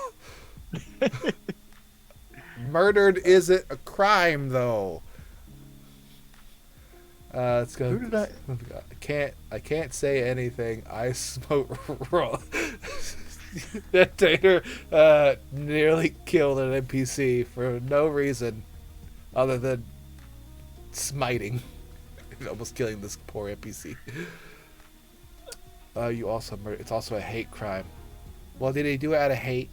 Murdered isn't a crime, though. Let's go. Who did I? I can't say anything. I smoke raw. Dictator nearly killed an NPC for no reason other than smiting and almost killing this poor NPC. You also murder. It's also a hate crime. Well, did he do it out of hate?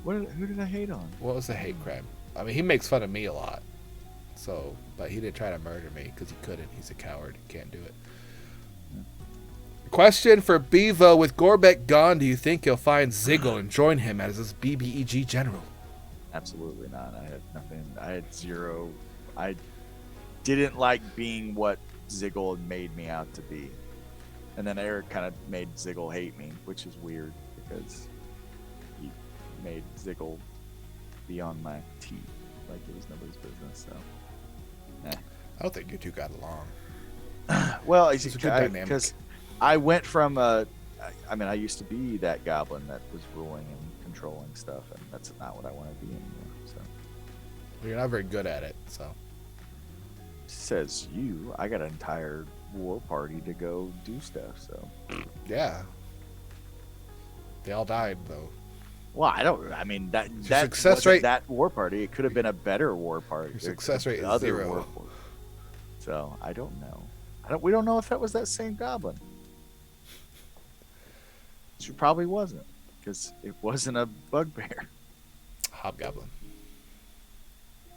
Who did I hate on? What was the hate crime? I mean, he makes fun of me a lot. So, but he didn't try to murder me because he couldn't. He's a coward. He can't do it. Question for Bevo: with Gorbek gone, do you think he'll find Ziggle and join him as his BBEG general? Absolutely not. I had nothing. I had zero. I didn't like being what Ziggle made me out to be. And then Eric kind of made Ziggle hate me, which is weird because he made Ziggle be on my teeth like it was nobody's business. So, I don't think you two got along. Well, It's a good dynamic. because I went from I mean, I used to be that goblin that was ruling and controlling stuff, and that's not what I want to be anymore. So, Well, you're not very good at it, so. says you. I got an entire war party to go do stuff. So, Yeah. They all died, though. well, I don't. I mean, that success wasn't rate- that war party. It could have been a better war party. Your success rate is Other 0. war party. So I don't know. We don't know if that was that same goblin. She probably wasn't, because it wasn't a bugbear. Hobgoblin.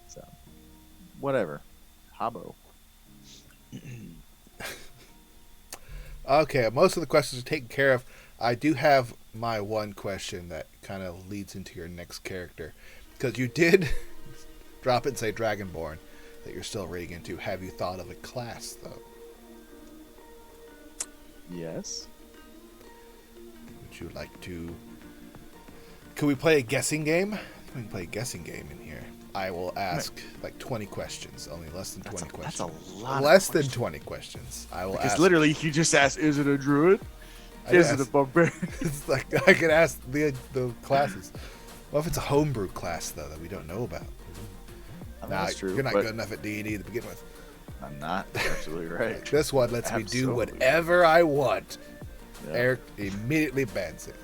So, whatever. Hobbo. Okay, most of the questions are taken care of. I do have my one question that kind of leads into your next character. Because you did drop it and say Dragonborn that you're still reading into. Have you thought of a class, though? Yes. Would you like to... Could we play a guessing game? We can play a guessing game in here. I will ask like 20 questions. Only less than 20 questions. That's a lot. Less than 20 questions. I will Because ask. literally, you just ask, is it a druid? I Is ask- it a barbarian? It's like I could ask the classes. What if it's a homebrew class though that we don't know about? Nah, That's true. you're not but good enough at D&D to begin with. I'm not. You're absolutely right. Like, this one lets me do Absolutely. whatever I want. Yeah. Eric immediately bans it.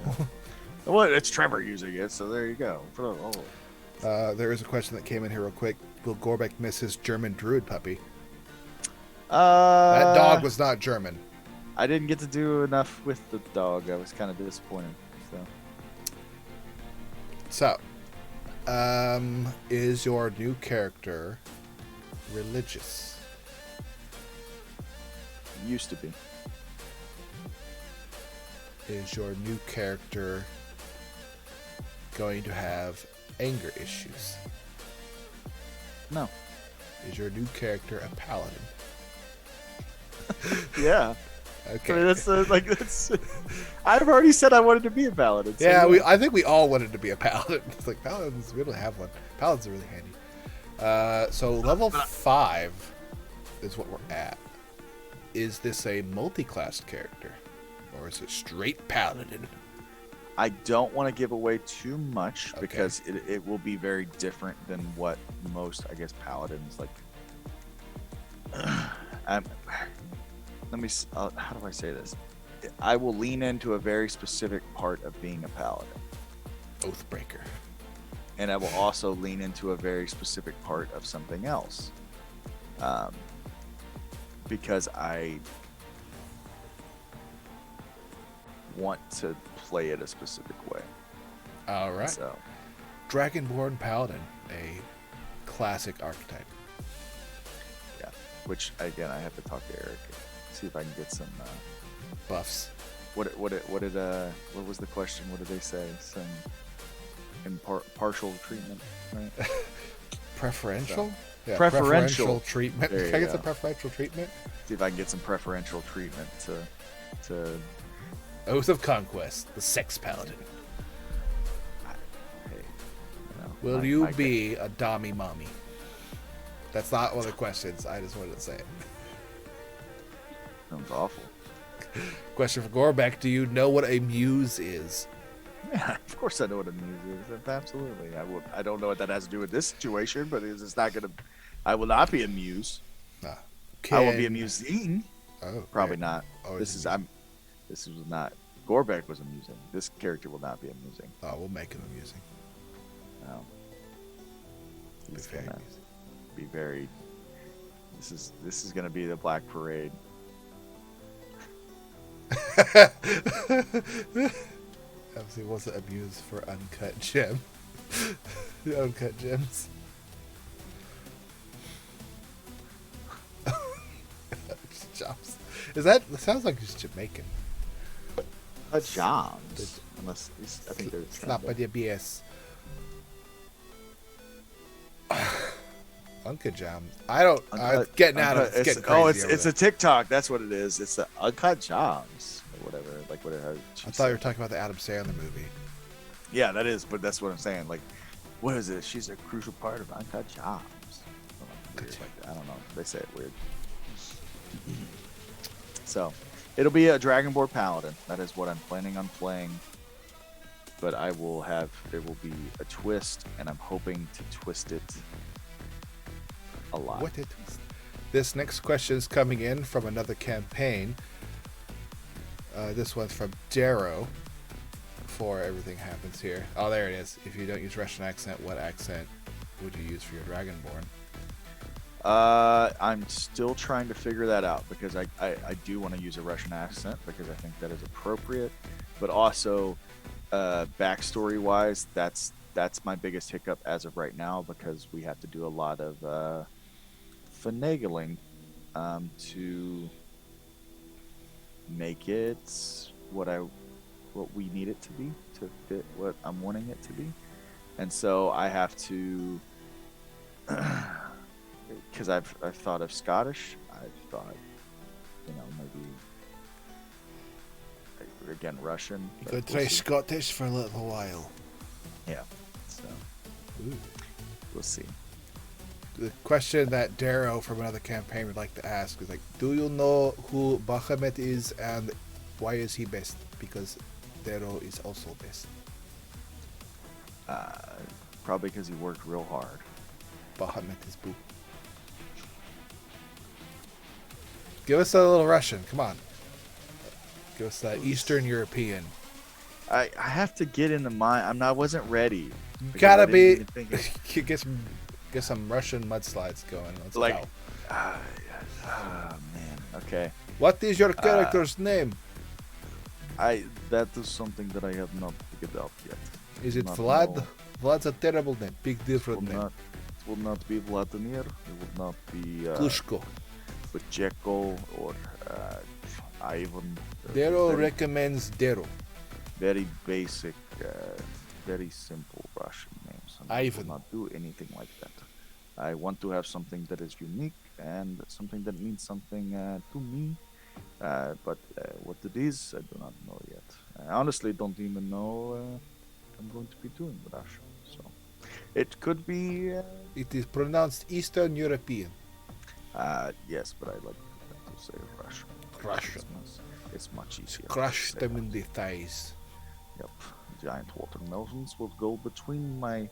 Oh. Well, it's Trevor using it, so there you go. There is a question that came in here real quick. Will Gorbek miss his German druid puppy? That That dog was not German. I didn't get to do enough with the dog. I was kind of disappointed. So Is your new character religious? used to be. Is your new character going to have anger issues? No. Is your new character a paladin? Yeah. Okay. I mean, that's. I've already said I wanted to be a paladin. So Yeah, I think we all wanted to be a paladin. It's like paladins, we don't have one. Paladins are really handy. So level 5 is what we're at. Is this a multi-class character, or is it straight paladin? I don't want to give away too much Okay. because it will be very different than what most, I guess, paladins like. How do I say this? I will lean into a very specific part of being a paladin, Oathbreaker. and I will also lean into a very specific part of something else, because I want to play it a specific way. All right. So Dragonborn paladin, a classic archetype. yeah, which again I have to talk to Eric, see if I can get some. Buffs. What was the question? What did they say? Some partial treatment, right? Preferential? So, Yeah, preferential. treatment. There Can I you get some go. preferential treatment? See if I can get some preferential treatment to Oath of Conquest, the sex paladin. Will you be a Dommy Mommy? That's not one of the questions. I just wanted to say it. Sounds awful. Question for Gorbeck. Do you know what a muse is? Yeah, of course I know what a muse is. Absolutely. I don't know what that has to do with this situation, but it's not gonna. I will not be a muse. I will be amusing. Oh, probably not. Oh, This is not. Gorbeck was amusing. This character will not be amusing. Oh, we'll make him amusing. No. He's Very gonna amusing. be very. This is gonna be the Black Parade. Obviously, wasn't abused for uncut gem. The uncut gems. Jobs. Is that sounds like he's Jamaican? Jobs. Unless I think they're. It's not by the BS. Uncut jam. I don't. I'm getting out of it. It's getting crazy. It's a TikTok. That's what it is. It's the uncut jobs or whatever. Like whatever. I thought you were talking about the Adam Sandler movie. Yeah, that is. But that's what I'm saying. Like, what is it? She's a crucial part of uncut jobs. Weird like that. I don't know. They say it weird. So, it'll be a Dragonborn Paladin. That is what I'm planning on playing. But there will be a twist, and I'm hoping to twist it a lot. What a twist. This next question is coming in from another campaign. This one's from Darrow. Before everything happens here. Oh, there it is. If you don't use Russian accent, what accent would you use for your Dragonborn? I'm still trying to figure that out because I do want to use a Russian accent because I think that is appropriate, but also backstory wise, that's my biggest hiccup as of right now because we have to do a lot of finagling to make it what we need it to be to fit what I'm wanting it to be, and so I have to. Because I've thought of Scottish, I've thought, maybe again Russian. You could try Scottish for a little while. Yeah, so we'll see. The question that Darrow from another campaign would like to ask is like, do you know who Bahamut is and why is he best? Because Darrow is also best. Probably because he worked real hard. Bahamut is boo. Give us a little Russian. Come on. Give us that Eastern European. I have to get into I wasn't ready. You gotta be. Get some Russian mudslides going. Let's go. Man. Okay. What is your character's name? That is something that I have not figured out yet. Is it Vlad? Know. Vlad's a terrible name. Big different name. It will not be Vladimir. It will not be Klushko. Pacheco or Ivan. Darrow recommends Darrow. Very basic, very simple Russian names. Ivan. I will not do anything like that. I want to have something that is unique and something that means something to me. But what it is, I do not know yet. I honestly don't even know I'm going to be doing Russian. So it could be. It is pronounced Eastern European. Yes, but I like to say Russian. Russian. It's much easier. Crush them in the thighs. Yep. Giant watermelons will go between my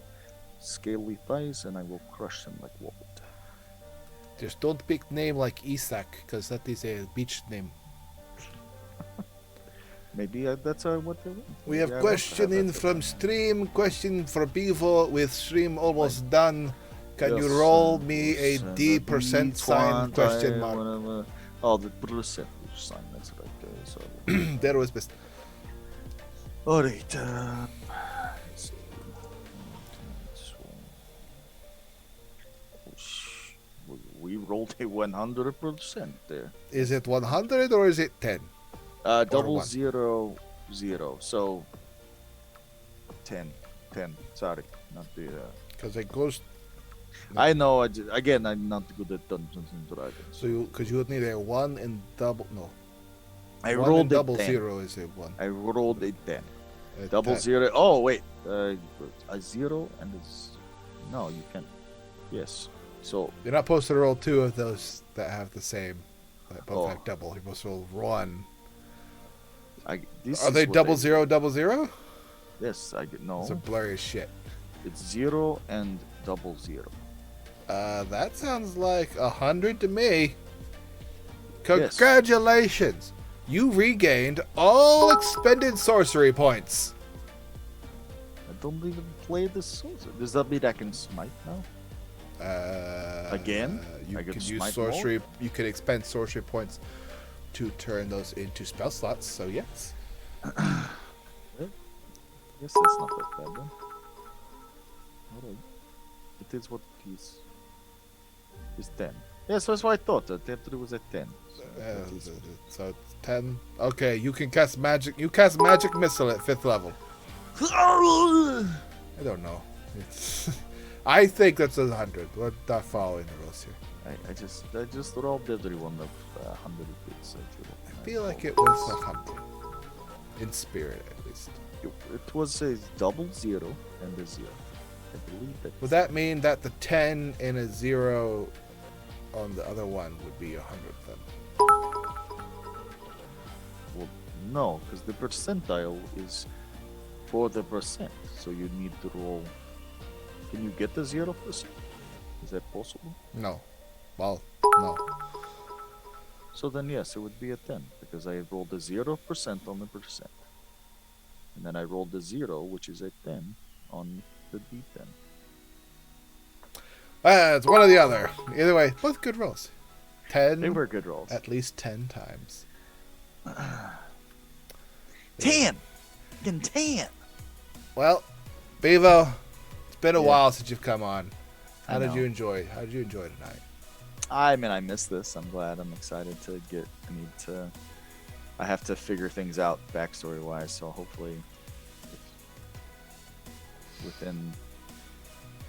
scaly thighs and I will crush them like wood. Just don't pick name like Isaac, because that is a beach name. Maybe that's what they want. We have question in from stream, question for Bevo with stream almost done. Can you roll me a D% sign question mark? Oh, the percentage sign, that's right. So there was best. Alright, we rolled a 100% there. Is it 100 or is it 10? Double 0, 0. So 10. Sorry, not the. Because it goes. I know. Again, I'm not good at Dungeons and Dragons. So because you would need a 1 and double. No. I one rolled and double a 10. 0 is a 1. I rolled a 10. A Double 10. 0. Oh wait, a 0 and No, you can. Yes. So You're not supposed to roll two of those that have the same, that both Oh. have double. You're supposed to roll one. this Are is they what double zero, double zero? Yes, I get no. Those are blurry as shit. It's 0 and double 0. That sounds like 100 to me. Yes. Congratulations! You regained all expended sorcery points. I don't even play the sorcerer. Does that mean I can smite now? Again? You I could can use smite sorcery. You can expend sorcery points to turn those into spell slots. So yes. Yes, that's not that bad then. Alright. It is what it is. It's 10. Yes, that's what I thought. The temperature was at 10. So, that is- So it's 10. Okay, you can cast magic. You cast magic missile at 5th level. I don't know. It's I think that's 100. We're not following the rules here. I just robbed everyone of 100 bits. I feel like it was 100. In spirit, at least. It was a double 0 and a 0. I believe that. Would that mean that the 10 and a 0 on the other one would be 100 then? Well, no, because the percentile is for the percent. So you need to roll. Can you get the 0%? Is that possible? No. Well, no. So then yes, it would be a 10 because I rolled a 0% on the percent. And then I rolled a 0, which is a 10 on the d10. It's one or the other. Either way, both good rolls. 10. They were good rolls. At least 10 times. 10! Again, 10! Well, Bevo, it's been a Yeah. while since you've come on. I How did know. you enjoy tonight? I mean, I missed this. I'm glad. I'm excited to get. I have to figure things out backstory wise. So hopefully, within,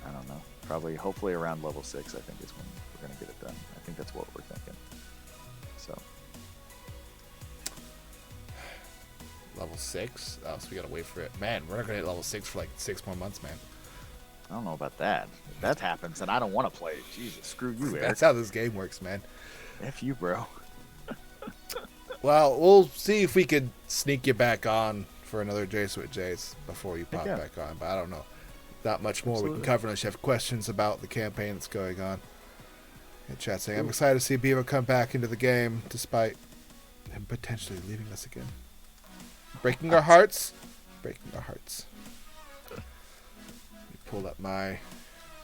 I don't know, probably hopefully around level 6, I think is when we're gonna get it done. I think that's what we're thinking. So Level 6? Oh, so we gotta wait for it. Man, we're not gonna hit level 6 for like 6 more months, man. I don't know about that. If that happens, then I don't want to play. Jesus, screw you, Eric. That's how this game works, man. F you, bro. Well, we'll see if we could sneak you back on for another Jace with Jace before you pop Yeah. back on, but I don't know. Not much more we Absolutely. can cover unless you have questions about the campaign that's going on. In chat saying, I'm excited to see Bevo come back into the game despite him potentially leaving us again. Breaking our hearts. Breaking our hearts. Let me pull up my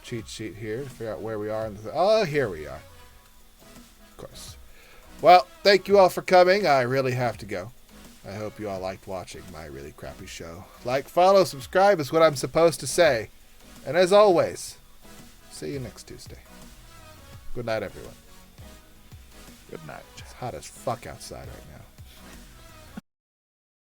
cheat sheet here to figure out where we are. Oh, here we are. Of course. Well, thank you all for coming. I really have to go. I hope you all liked watching my really crappy show. Like, follow, subscribe is what I'm supposed to say. And as always, see you next Tuesday. Good night, everyone. Good night. It's hot as fuck outside right now.